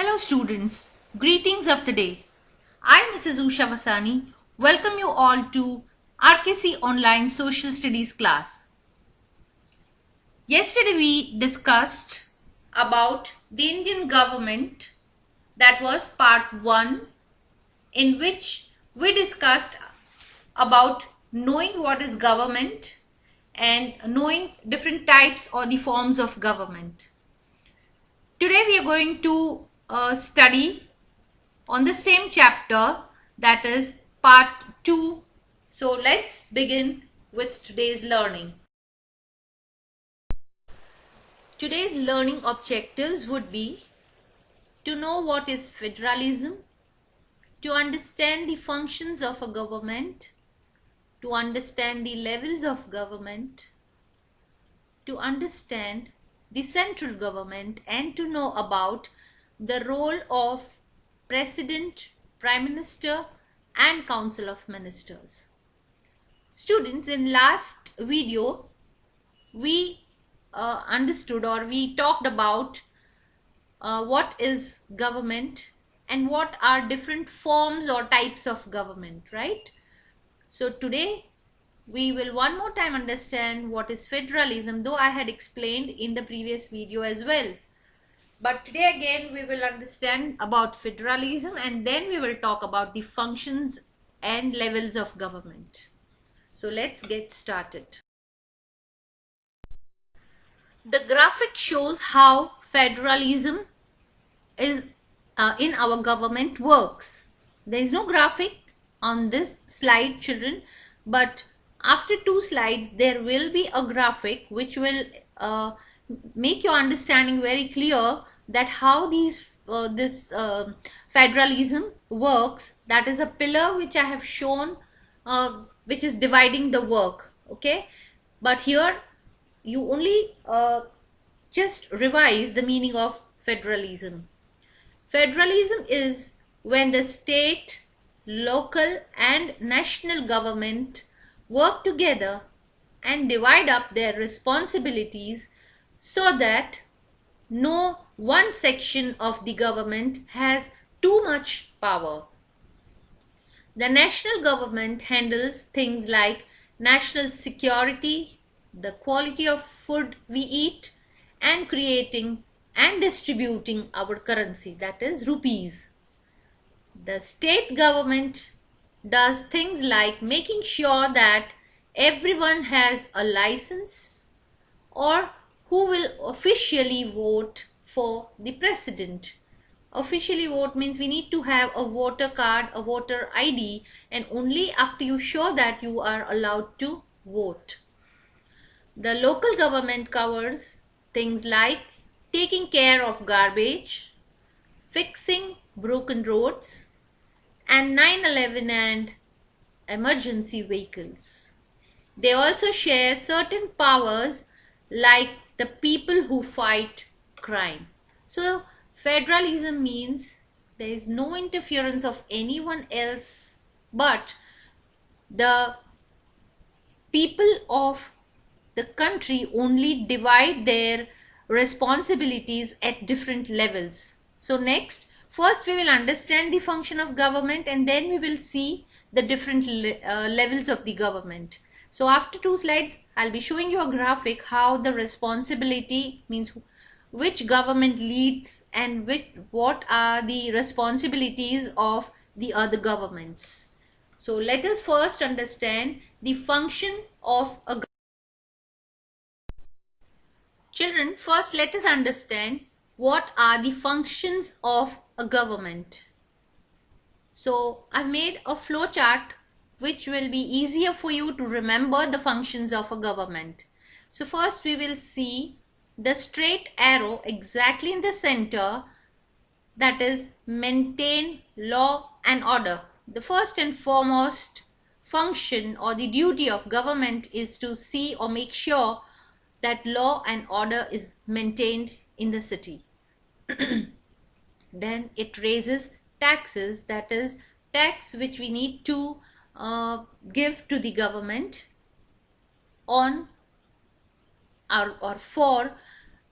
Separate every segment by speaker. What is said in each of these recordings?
Speaker 1: Hello students, greetings of the day. I, Mrs. Usha Vasani, welcome you all to RKC Online Social Studies class. Yesterday we discussed about the Indian government, that was part 1, in which we discussed about knowing what is government and knowing different types or the forms of government. Today we are going to study on the same chapter, that is part 2. So let's begin with today's learning. Today's learning objectives would be to know what is federalism, to understand the functions of a government, to understand the levels of government, to understand the central government, and to know about the role of president, prime minister, and council of ministers. Students, in last video we understood, or we talked about what is government and what are different forms or types of government, right? So today we will one more time understand what is federalism, though I had explained in the previous video as well. But today again we will understand about federalism, and then we will talk about the functions and levels of government. So let's get started. The graphic shows how federalism is in our government works. There is no graphic on this slide, children, but after 2 slides there will be a graphic which will make your understanding very clear that how this federalism works. That is a pillar which I have shown, which is dividing the work. Okay, but here you only just revise the meaning of federalism. Federalism is when the state, local, and national government work together and divide up their responsibilities so that no one section of the government has too much power. The national government handles things like national security, the quality of food we eat, and creating and distributing our currency, that is rupees. The state government does things like making sure that everyone has a license, or who will officially vote for the president. Officially vote means we need to have a voter card, a voter ID, and only after you show that you are allowed to vote. The local government covers things like taking care of garbage, fixing broken roads, and 911 and emergency vehicles. They also share certain powers like the people who fight crime. So federalism means there is no interference of anyone else, but the people of the country only divide their responsibilities at different levels. So next, first we will understand the function of government, and then we will see the different levels of the government. So after 2 slides, I'll be showing you a graphic how the responsibility means which government leads and what are the responsibilities of the other governments. So let us first understand the function of a Children, first let us understand what are the functions of a government. So I've made a flow chart which will be easier for you to remember the functions of a government. So first we will see the straight arrow exactly in the center, that is maintain law and order. The first and foremost function or the duty of government is to see or make sure that law and order is maintained in the city. Then it raises taxes, that is tax which we need to give to the government on or for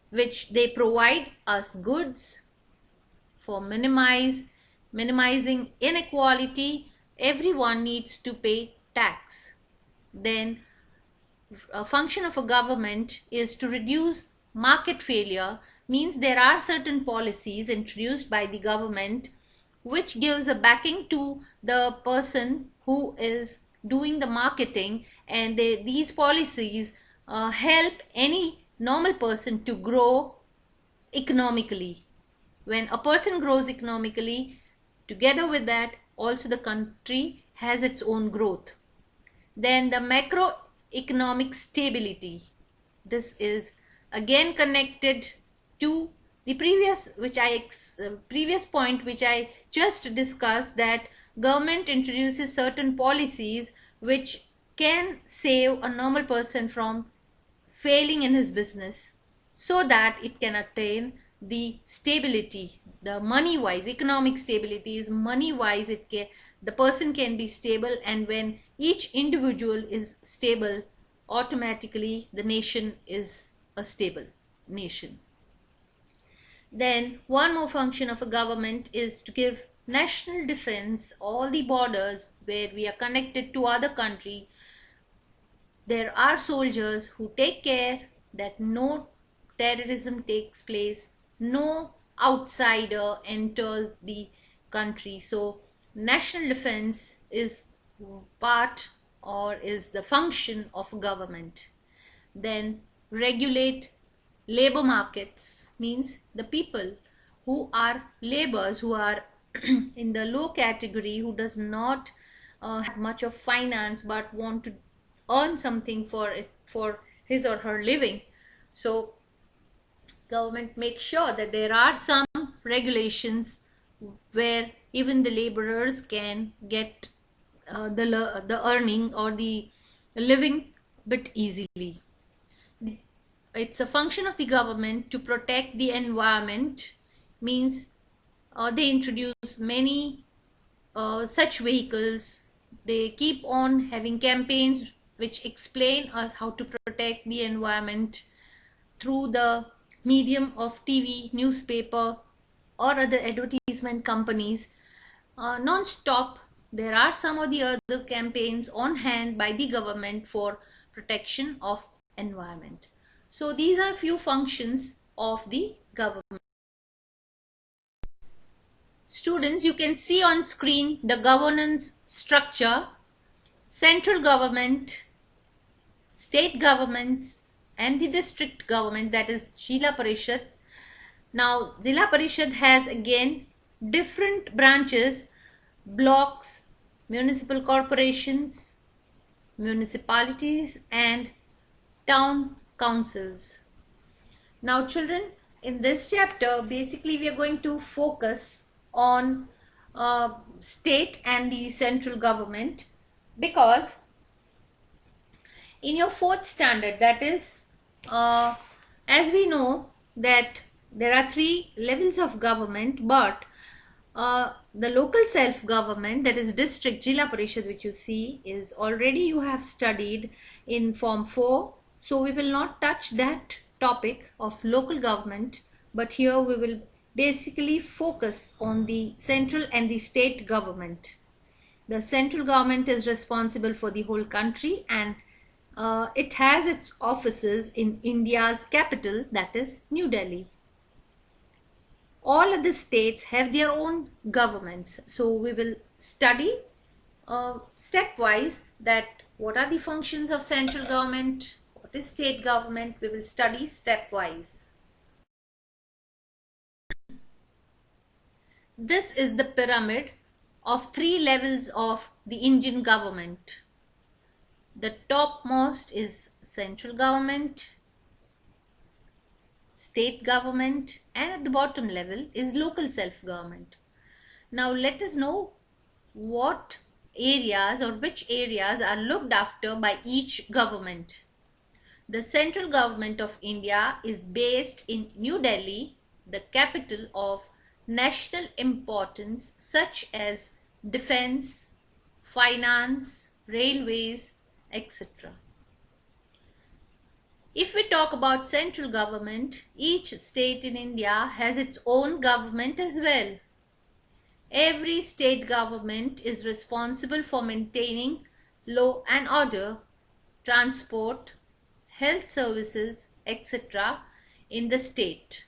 Speaker 1: which they provide us goods, for minimizing inequality, everyone needs to pay tax. Then a function of a government is to reduce market failure, means there are certain policies introduced by the government which gives a backing to the person who is doing the marketing, and these policies help any normal person to grow economically. When a person grows economically, together with that also the country has its own growth. Then the macroeconomic stability. This is again connected to the previous point which I just discussed, that government introduces certain policies which can save a normal person from failing in his business, so that it can attain the stability. The money wise economic stability is money wise, the person can be stable, and when each individual is stable, automatically the nation is a stable nation. Then one more function of a government is to give national defense. All the borders where we are connected to other country, there are soldiers who take care that no terrorism takes place, no outsider enters the country. So national defense is part or is the function of government. Then regulate labor markets, means the people who are laborers, who are in the low category, who does not have much of finance but want to earn something for it, for his or her living. So government makes sure that there are some regulations where even the laborers can get the earning or the living bit easily. It's a function of the government to protect the environment, means they introduce many such vehicles. They keep on having campaigns which explain us how to protect the environment through the medium of TV, newspaper, or other advertisement companies. Non-stop, there are some of the other campaigns on hand by the government for protection of environment. So these are few functions of the government. Students, you can see on screen the governance structure: central government, state governments, and the district government, that is Jila Parishad. Now Jila Parishad has again different branches: blocks, municipal corporations, municipalities, and town councils. Now children, in this chapter basically we are going to focus on state and the central government, because in your fourth standard, that is as we know that there are three levels of government, but the local self government, that is district Jila Parishad, which you see is already you have studied in form 4. So we will not touch that topic of local government, but here we will basically focus on the central and the state government. The central government is responsible for the whole country, and it has its offices in India's capital, that is New Delhi. All other states have their own governments. So we will study stepwise that what are the functions of central government, what is state government. We will study stepwise. This is the pyramid of 3 levels of the Indian government. The topmost is central government, state government, and at the bottom level is local self-government. Now let us know what areas or which areas are looked after by each government. The central government of India is based in New Delhi, the capital of national importance such as defense, finance, railways, etc. If we talk about central government, each state in India has its own government as well. Every state government is responsible for maintaining law and order, transport, health services, etc. in the state.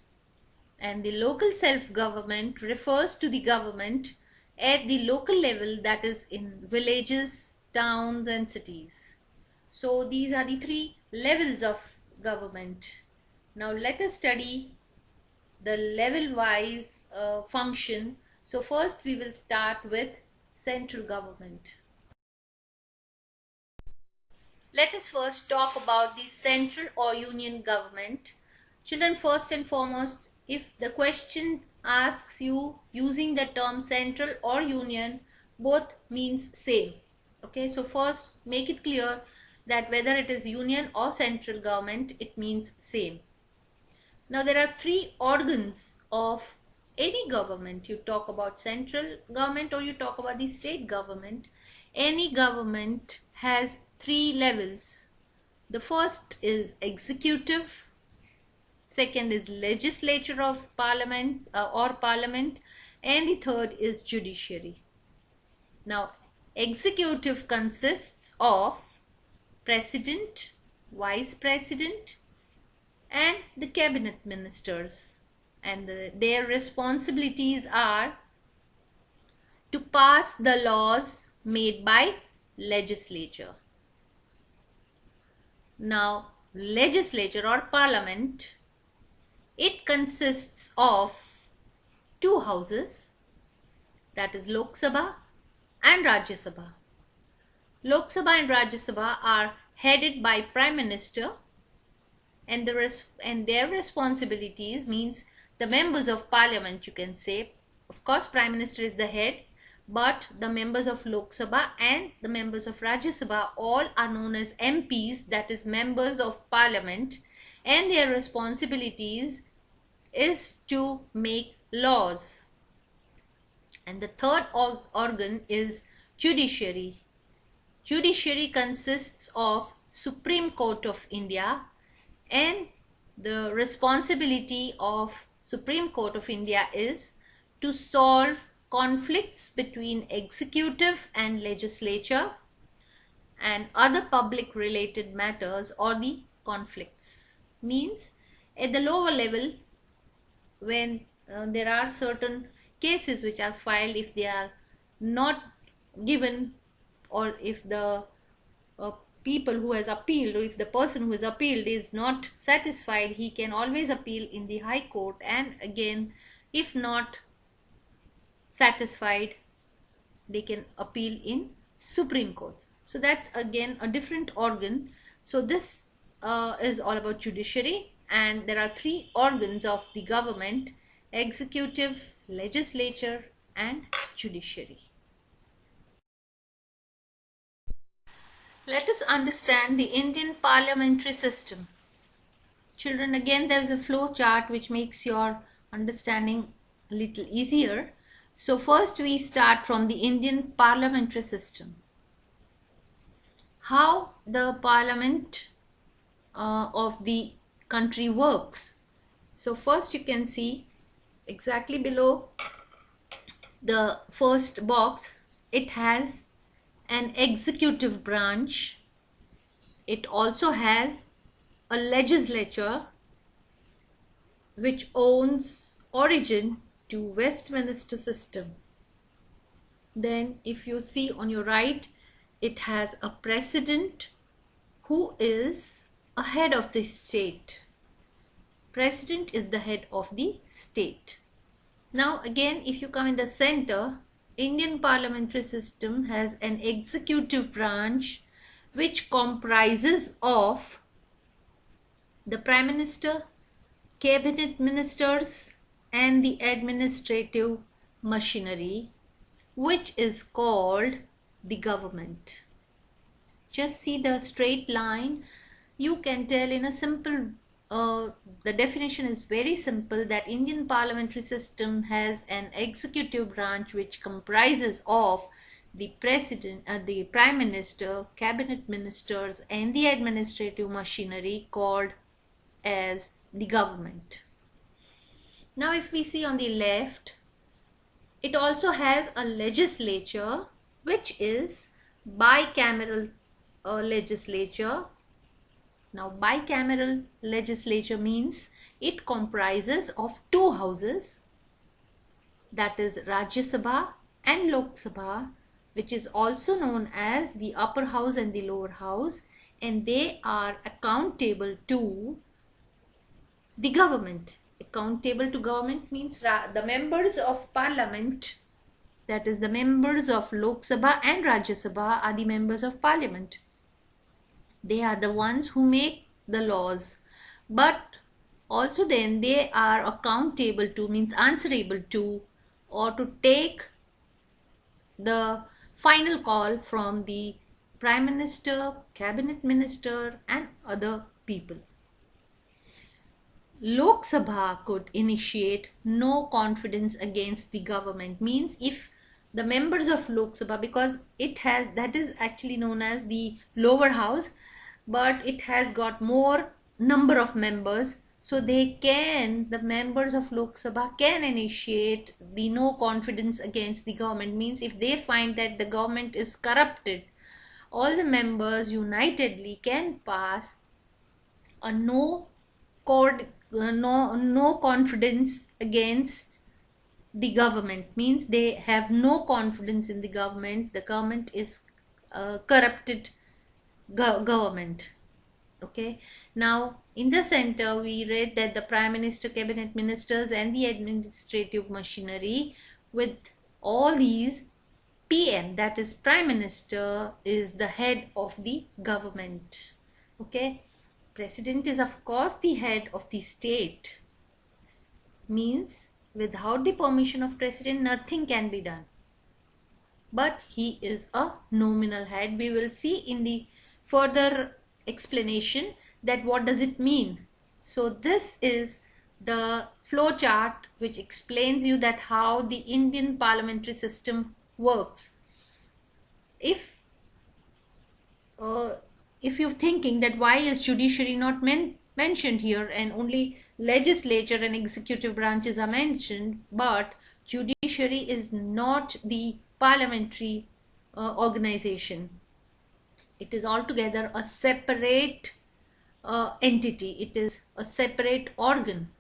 Speaker 1: And the local self-government refers to the government at the local level, that is in villages, towns and cities. So these are the three levels of government. Now let us study the level wise function. So first we will start with central government. Let us first talk about the central or union government. Children, first and foremost, if the question asks you using the term central or union, both means same. Okay, so first make it clear that whether it is union or central government, it means same. Now there are three organs of any government. You talk about central government or you talk about the state government. Any government has three levels. The first is executive, second is legislature of parliament or parliament, and the third is judiciary. Now executive consists of president, vice president, and the cabinet ministers, and their responsibilities are to pass the laws made by legislature. Now legislature or parliament, it consists of two houses, that is Lok Sabha and Rajya Sabha. Lok Sabha and Rajya Sabha are headed by Prime Minister, and their responsibilities means the members of parliament, you can say. Of course Prime Minister is the head, but the members of Lok Sabha and the members of Rajya Sabha all are known as MPs, that is members of parliament, and their responsibilities is to make laws. And the third organ is judiciary. Judiciary consists of Supreme Court of India, and the responsibility of Supreme Court of India is to solve conflicts between executive and legislature and other public related matters, or the conflicts. Means at the lower level, when there are certain cases which are filed, if they are not given, or if the people who has appealed, or if the person who has appealed is not satisfied, he can always appeal in the High Court, and again if not satisfied, they can appeal in Supreme Court. So that's again a different organ. So this is all about judiciary, and there are three organs of the government: executive, legislature and judiciary. Let us understand the Indian parliamentary system. Children, again there is a flow chart which makes your understanding a little easier. So first we start from the Indian parliamentary system. How the parliament of the country works. So first you can see exactly below the first box, it has an executive branch. It also has a legislature which owns origin to Westminster system. Then if you see on your right, it has a president who is a head of the state. President is the head of the state. Now again, if you come in the center, Indian parliamentary system has an executive branch which comprises of the Prime Minister, cabinet ministers and the administrative machinery, which is called the government. Just see the straight line. You can tell in a simple the definition is very simple, that Indian parliamentary system has an executive branch which comprises of the president, the prime minister, cabinet ministers and the administrative machinery called as the government. Now if we see on the left, it also has a legislature which is bicameral legislature. Now bicameral legislature means it comprises of two houses, that is Rajya Sabha and Lok Sabha, which is also known as the upper house and the lower house, and they are accountable to the government. Accountable to government means the members of parliament, that is the members of Lok Sabha and Rajya Sabha, are the members of parliament. They are the ones who make the laws, but also then they are accountable to, means answerable to, or to take the final call from the prime minister, cabinet minister and other people. Lok Sabha could initiate no confidence against the government, means if the members of Lok Sabha, because it has, that is actually known as the lower house, but it has got more number of members, so they can, the members of Lok Sabha can initiate the no confidence against the government, means if they find that the government is corrupted, all the members unitedly can pass a no confidence against the government, means they have no confidence in the government is corrupted government. Okay, now in the center we read that the prime minister, cabinet ministers and the administrative machinery, with all these, PM, that is prime minister, is the head of the government. Okay, president is of course the head of the state, means without the permission of president nothing can be done, but he is a nominal head. We will see in the further explanation that what does it mean. So this is the flow chart which explains you that how the Indian parliamentary system works. If you're thinking that why is judiciary not mentioned here and only legislature and executive branches are mentioned, but judiciary is not the parliamentary organization. It is altogether a separate entity. It is a separate organ.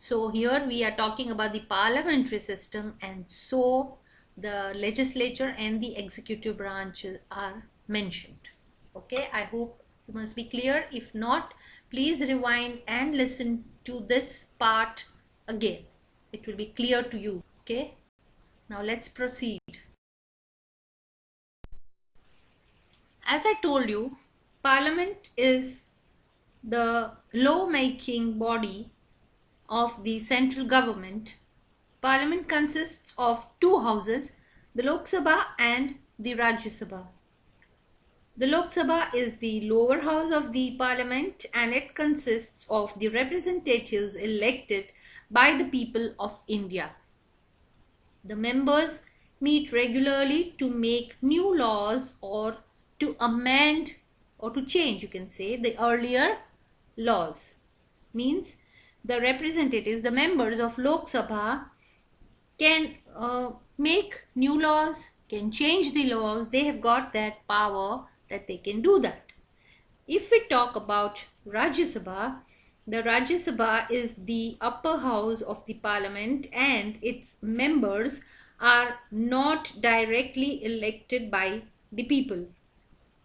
Speaker 1: So here we are talking about the parliamentary system, and so the legislature and the executive branch are mentioned. Okay, I hope you must be clear. If not, please rewind and listen to this part again. It will be clear to you. Okay, now let's proceed. As I told you, Parliament is the law-making body of the central government. Parliament consists of two houses, the Lok Sabha and the Rajya Sabha. The Lok Sabha is the lower house of the parliament and it consists of the representatives elected by the people of India. The members meet regularly to make new laws or to amend or to change, you can say, the earlier laws. Means the representatives, the members of Lok Sabha can make new laws, can change the laws. They have got that power that they can do that. If we talk about Rajya Sabha, the Rajya Sabha is the upper house of the parliament and its members are not directly elected by the people.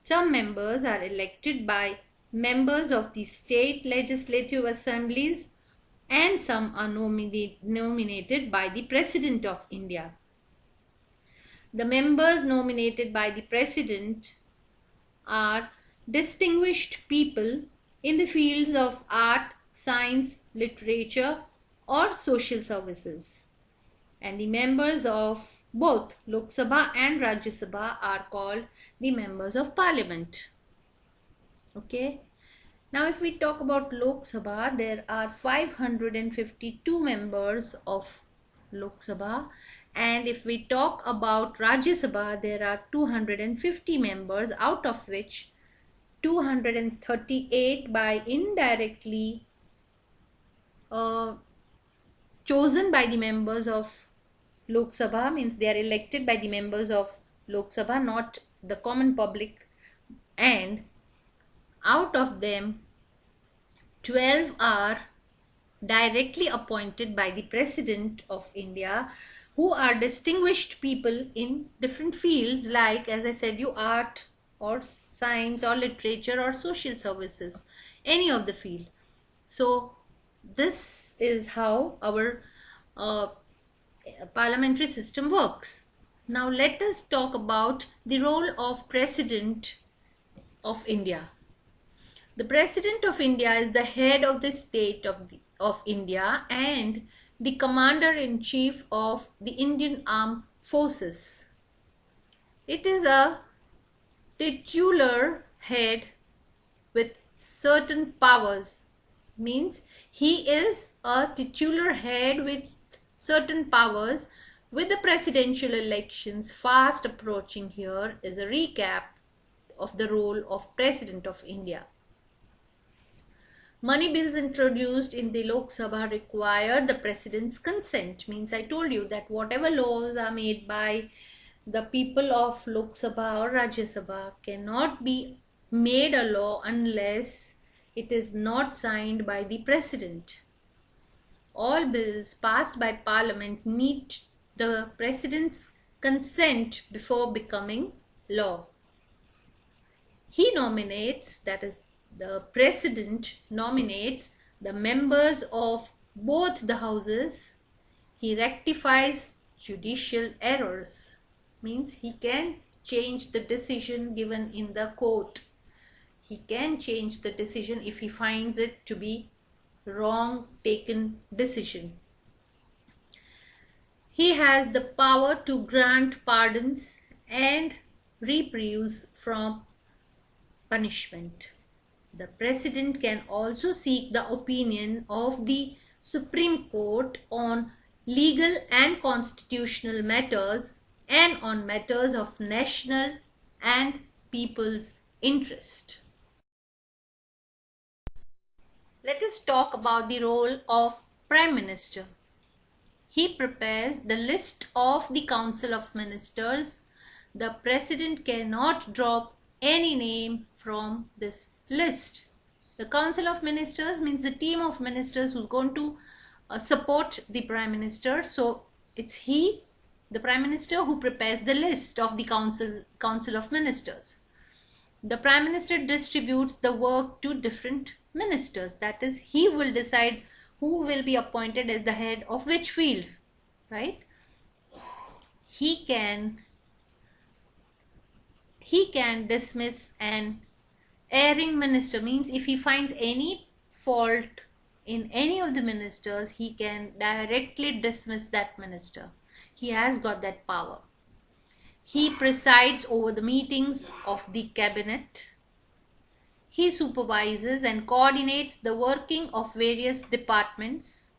Speaker 1: Some members are elected by members of the state legislative assemblies and some are nominated by the President of India. The members nominated by the President are distinguished people in the fields of art, science, literature or social services. And the members of both Lok Sabha and Rajya Sabha are called the members of parliament. Okay. Now if we talk about Lok Sabha, there are 552 members of Lok Sabha, and if we talk about Rajya Sabha, there are 250 members, out of which 238 by indirectly chosen by the members of Lok Sabha, means they are elected by the members of Lok Sabha, not the common public, and out of them 12 are directly appointed by the President of India, who are distinguished people in different fields, like, as I said, you art or science or literature or social services, any of the field. So this is how our uh, parliamentary system works. Now let us talk about the role of President of India. The President of India is the head of the state of India and the commander in chief of the Indian Armed Forces. It is a titular head with certain powers, means he is a titular head with certain powers. With the presidential elections fast approaching, here is a recap of the role of President of India. Money bills introduced in the Lok Sabha require the president's consent. Means I told you that whatever laws are made by the people of Lok Sabha or Rajya Sabha cannot be made a law unless it is not signed by the president. All bills passed by parliament need the president's consent before becoming law. He nominates, that is, the president nominates the members of both the houses. He rectifies judicial errors, means he can change the decision given in the court. He can change the decision if he finds it to be wrong taken decision. He has the power to grant pardons and reprieves from punishment. The president can also seek the opinion of the Supreme Court on legal and constitutional matters and on matters of national and people's interest. Let us talk about the role of Prime Minister. He prepares the list of the Council of Ministers. The President cannot drop any name from this list. The Council of Ministers means the team of ministers who's going to support the Prime Minister. So it's he, the Prime Minister, who prepares the list of the Council of Ministers. The Prime Minister distributes the work to different ministers. That is, he will decide who will be appointed as the head of which field, right? He can dismiss an erring minister, means if he finds any fault in any of the ministers, he can directly dismiss that minister. He has got that power. He presides over the meetings of the cabinet. He supervises and coordinates the working of various departments.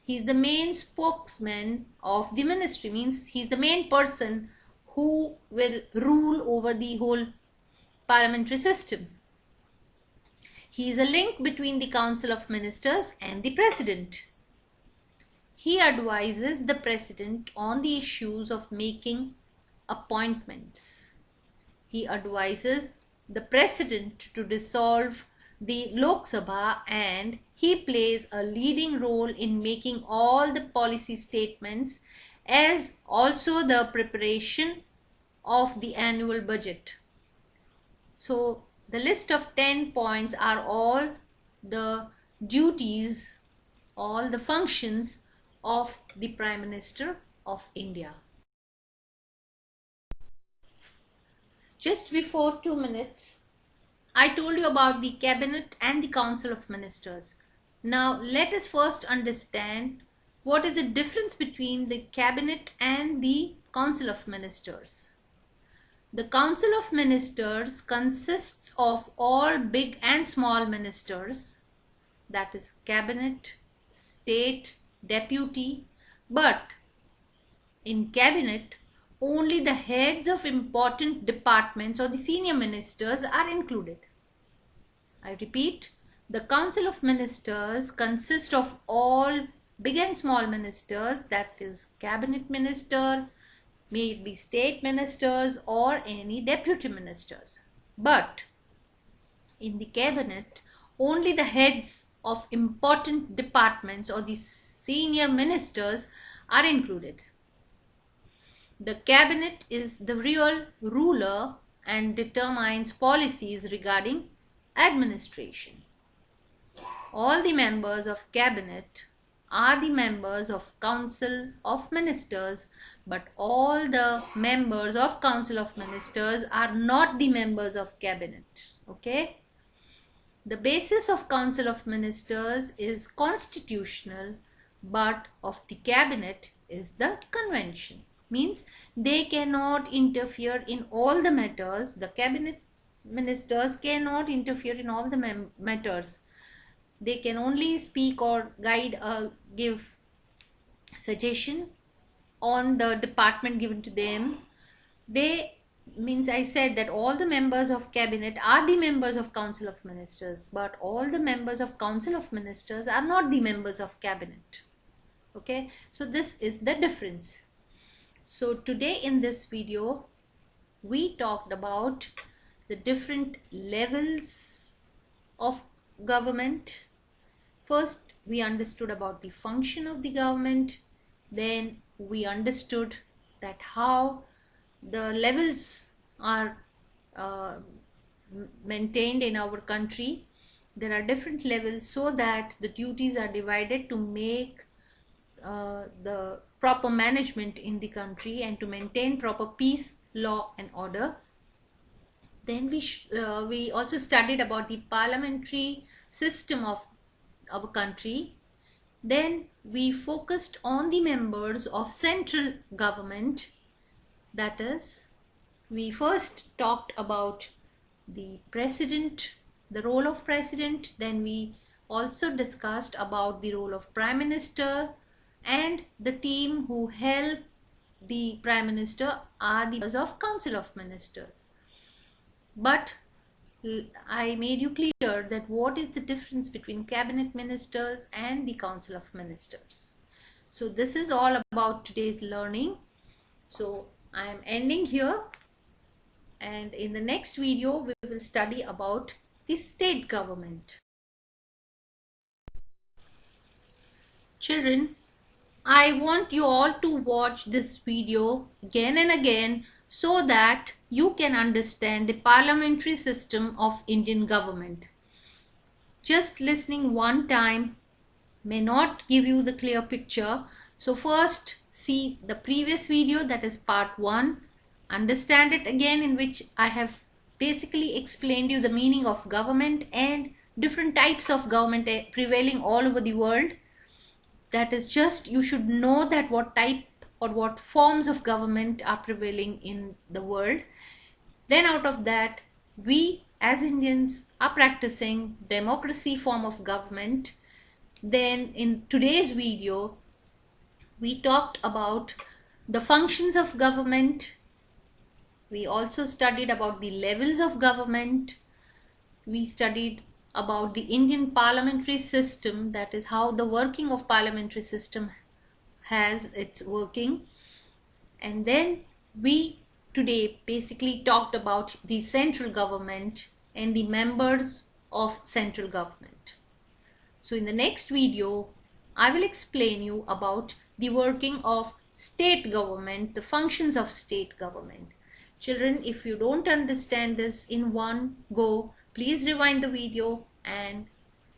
Speaker 1: He is the main spokesman of the ministry, means he is the main person who will rule over the whole parliamentary system. He is a link between the Council of Ministers and the President. He advises the President on the issues of making appointments. He advises the President to dissolve the Lok Sabha, and he plays a leading role in making all the policy statements as also the preparation of the annual budget. So the list of 10 points are all the duties, all the functions of the Prime Minister of India. Just before 2 minutes, I told you about the Cabinet and the Council of Ministers. Now let us first understand what is the difference between the Cabinet and the Council of Ministers. The Council of Ministers consists of all big and small ministers, that is Cabinet, State, Deputy, but in Cabinet only the heads of important departments or the senior ministers are included. I repeat, the Council of Ministers consists of all big and small ministers, that is cabinet minister, may it be state ministers or any deputy ministers. But in the cabinet, only the heads of important departments or the senior ministers are included. The cabinet is the real ruler and determines policies regarding administration. All the members of cabinet are the members of council of ministers, but all the members of council of ministers are not the members of cabinet. Okay. The basis of council of ministers is constitutional, but of the cabinet is the convention. Means they cannot interfere in all the matters. The cabinet ministers cannot interfere in all the matters. They can only speak or guide or give suggestion on the department given to them. They means I said that all the members of cabinet are the members of council of ministers, but all the members of council of ministers are not the members of cabinet. Okay, so this is the difference. So today in this video we talked about the different levels of government. First we understood about the function of the government, then we understood that how the levels are maintained in our country. There are different levels so that the duties are divided to make the proper management in the country and to maintain proper peace, law and order. Then we also studied about the parliamentary system of our country. Then we focused on the members of central government. That is, we first talked about the president, the role of president. Then we also discussed about the role of prime minister, and the team who help the prime minister are the members of council of ministers. But I made you clear that what is the difference between cabinet ministers and the council of ministers. So this is all about today's learning. So I am ending here, and in the next video we will study about the state government. Children, I want you all to watch this video again and again so that you can understand the parliamentary system of Indian government. Just listening one time may not give you the clear picture. So first see the previous video, that is part 1. Understand it again, in which I have basically explained you the meaning of government and different types of government prevailing all over the world. That is just, you should know that what type or what forms of government are prevailing in the world. Then out of that, we as Indians are practicing democracy form of government. Then in today's video, we talked about the functions of government. We also studied about the levels of government. We studied about the Indian parliamentary system, that is how the working of parliamentary system has its working. And then we today basically talked about the central government and the members of central government. So in the next video I will explain you about the working of state government, the functions of state government. Children, if you don't understand this in one go, please rewind the video and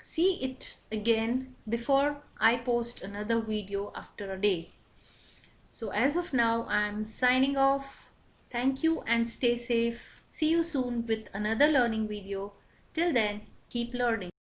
Speaker 1: see it again before I post another video after a day. So as of now, I am signing off. Thank you and stay safe. See you soon with another learning video. Till then, keep learning.